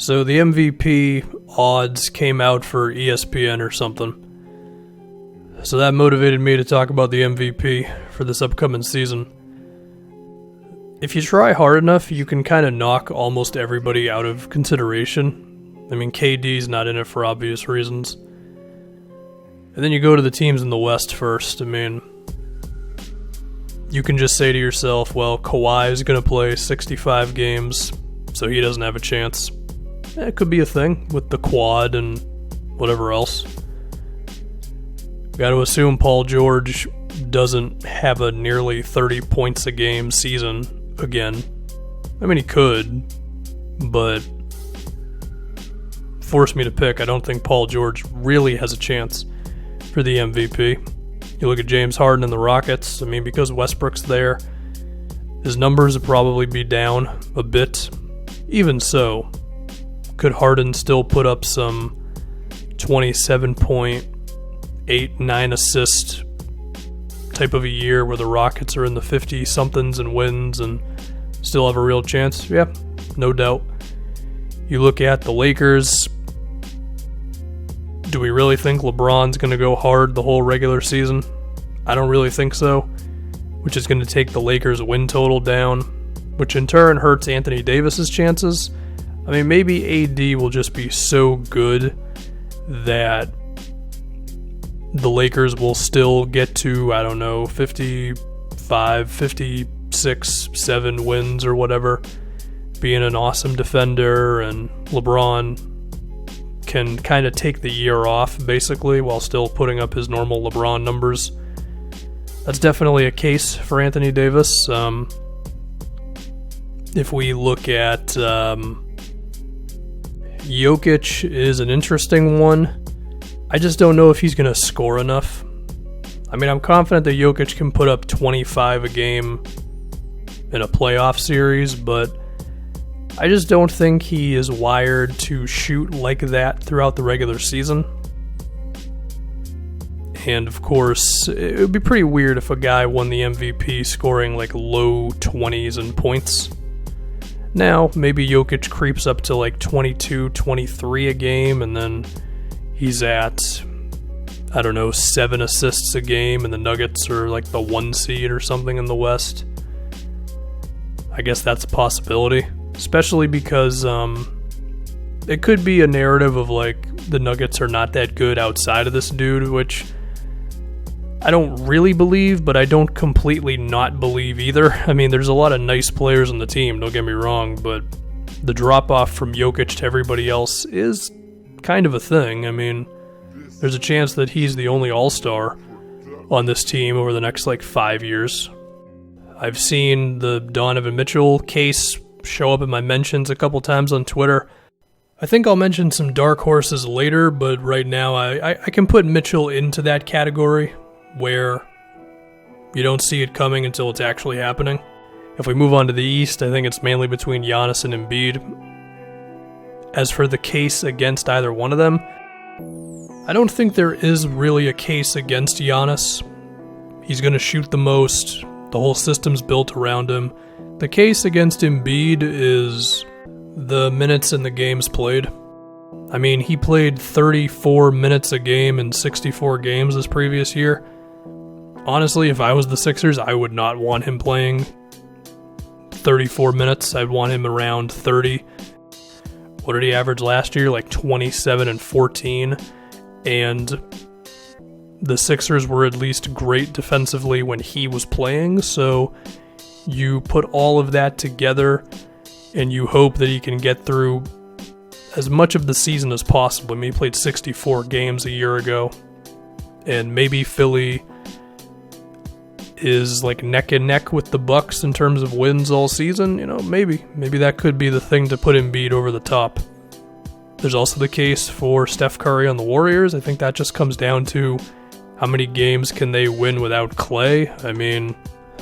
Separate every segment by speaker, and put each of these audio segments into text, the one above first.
Speaker 1: So the MVP odds came out for ESPN or something. So that motivated me to talk about the MVP for this upcoming season. If you try hard enough, you can kind of knock almost everybody out of consideration. I mean, KD's not in it for obvious reasons. And then you go to the teams in the West first. I mean, you can just say to yourself, well, Kawhi is going to play 65 games, so he doesn't have a chance. It could be a thing with the quad and whatever else. Got to assume Paul George doesn't have a nearly 30 points a game season again. I mean, he could, but force me to pick. I don't think Paul George really has a chance for the MVP. You look at James Harden and the Rockets. I mean, because Westbrook's there, his numbers would probably be down a bit. Even so, could Harden still put up some 27.8, 9 assist type of a year where the Rockets are in the 50-somethings and wins and still have a real chance? Yeah, no doubt. You look at the Lakers. Do we really think LeBron's going to go hard the whole regular season? I don't really think so, which is going to take the Lakers' win total down, which in turn hurts Anthony Davis's chances. I mean, maybe AD will just be so good that the Lakers will still get to, 55, 56, 7 wins or whatever, being an awesome defender, and LeBron can kind of take the year off, basically, while still putting up his normal LeBron numbers. That's definitely a case for Anthony Davis. If we look at Jokic is an interesting one. I just don't know if he's going to score enough. I mean, I'm confident that Jokic can put up 25 a game in a playoff series, but I just don't think he is wired to shoot like that throughout the regular season. And of course, it would be pretty weird if a guy won the MVP scoring like low 20s in points. Now, maybe Jokic creeps up to like 22, 23 a game, and then he's at, 7 assists a game, and the Nuggets are like the 1 seed or something in the West. I guess that's a possibility, especially because it could be a narrative of like the Nuggets are not that good outside of this dude, which I don't really believe, but I don't completely not believe either. I mean, there's a lot of nice players on the team, don't get me wrong, but the drop-off from Jokic to everybody else is kind of a thing. I mean, there's a chance that he's the only all-star on this team over the next, 5 years. I've seen the Donovan Mitchell case show up in my mentions a couple times on Twitter. I think I'll mention some dark horses later, but right now I can put Mitchell into that category where you don't see it coming until it's actually happening. If we move on to the East, I think it's mainly between Giannis and Embiid. As for the case against either one of them, I don't think there is really a case against Giannis. He's going to shoot the most. The whole system's built around him. The case against Embiid is the minutes in the games played. I mean, he played 34 minutes a game in 64 games this previous year. Honestly, if I was the Sixers, I would not want him playing 34 minutes. I'd want him around 30. What did he average last year? 27 and 14. And the Sixers were at least great defensively when he was playing. So you put all of that together and you hope that he can get through as much of the season as possible. I mean, he played 64 games a year ago. And maybe Philly is neck and neck with the Bucks in terms of wins all season. Maybe that could be the thing to put Embiid over the top. There's also the case for Steph Curry on the Warriors. I think that just comes down to how many games can they win without Clay. I mean,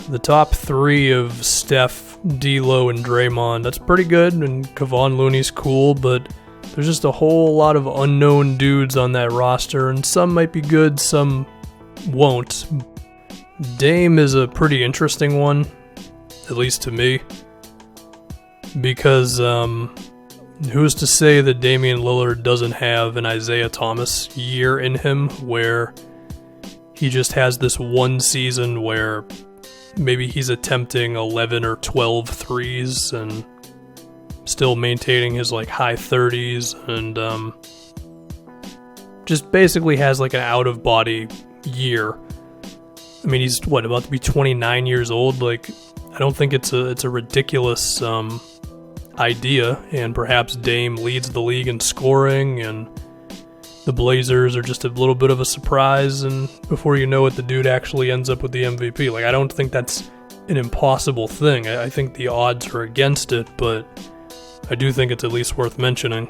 Speaker 1: the top 3 of Steph, D'Lo, and Draymond, that's pretty good, and Kevon Looney's cool, but there's just a whole lot of unknown dudes on that roster, and some might be good, some won't. Dame is a pretty interesting one, at least to me, because Who's to say that Damian Lillard doesn't have an Isaiah Thomas year in him where he just has this one season where maybe he's attempting 11 or 12 threes and still maintaining his like high 30s and just basically has like an out-of-body year. I mean, he's about to be 29 years old. Like, I don't think it's a ridiculous idea, and perhaps Dame leads the league in scoring, and the Blazers are just a little bit of a surprise, and before you know it, the dude actually ends up with the MVP. Like, I don't think that's an impossible thing. I think the odds are against it, but I do think it's at least worth mentioning.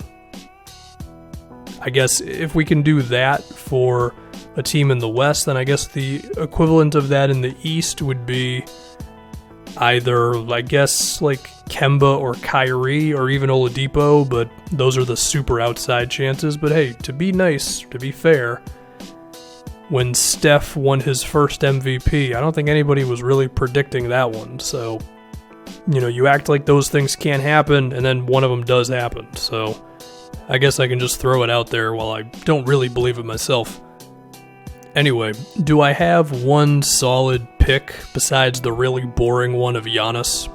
Speaker 1: I guess if we can do that for a team in the West, then I guess the equivalent of that in the East would be either, I guess, like Kemba or Kyrie or even Oladipo, but those are the super outside chances. But hey, to be nice, to be fair, when Steph won his first MVP, I don't think anybody was really predicting that one. So, you act like those things can't happen, and then one of them does happen. So I guess I can just throw it out there while I don't really believe it myself. Anyway, do I have one solid pick besides the really boring one of Giannis?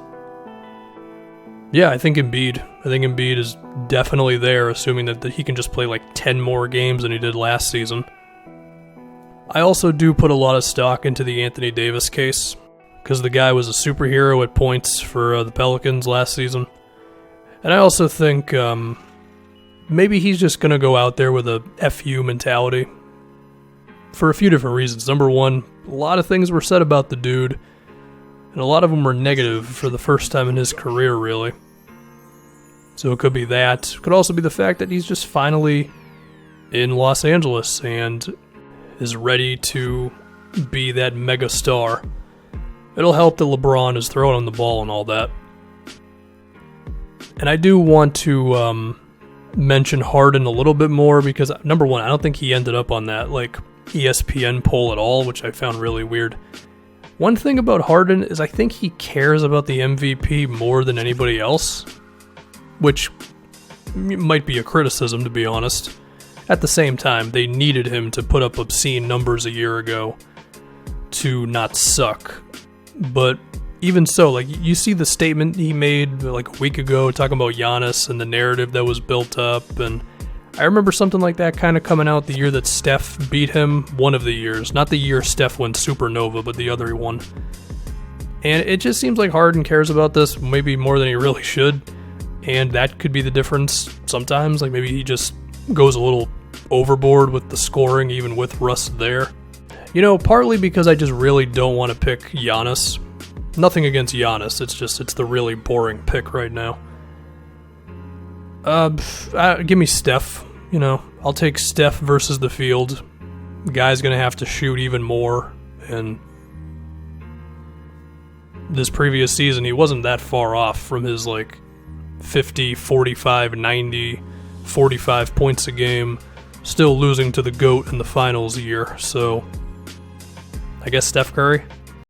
Speaker 1: Yeah, I think Embiid. I think Embiid is definitely there, assuming that he can just play like 10 more games than he did last season. I also do put a lot of stock into the Anthony Davis case, because the guy was a superhero at points for the Pelicans last season. And I also think maybe he's just going to go out there with a FU mentality for a few different reasons. Number one, a lot of things were said about the dude, and a lot of them were negative for the first time in his career, really. So it could be that. It could also be the fact that he's just finally in Los Angeles and is ready to be that mega star. It'll help that LeBron is throwing on the ball and all that. And I do want to mention Harden a little bit more because, number one, I don't think he ended up on that ESPN poll at all, which I found really weird. One thing about Harden is I think he cares about the MVP more than anybody else, which might be a criticism, to be honest. At the same time, they needed him to put up obscene numbers a year ago to not suck. But even so, you see the statement he made a week ago talking about Giannis and the narrative that was built up, and I remember something like that kind of coming out the year that Steph beat him, one of the years. Not the year Steph went supernova, but the other one. And it just seems like Harden cares about this maybe more than he really should, and that could be the difference sometimes. Maybe he just goes a little overboard with the scoring, even with Russ there. Partly because I just really don't want to pick Giannis. Nothing against Giannis, it's the really boring pick right now. Give me Steph. I'll take Steph versus the field. The guy's going to have to shoot even more, and this previous season, he wasn't that far off from his 50, 45, 90, 45 points a game, still losing to the GOAT in the finals year, so I guess Steph Curry.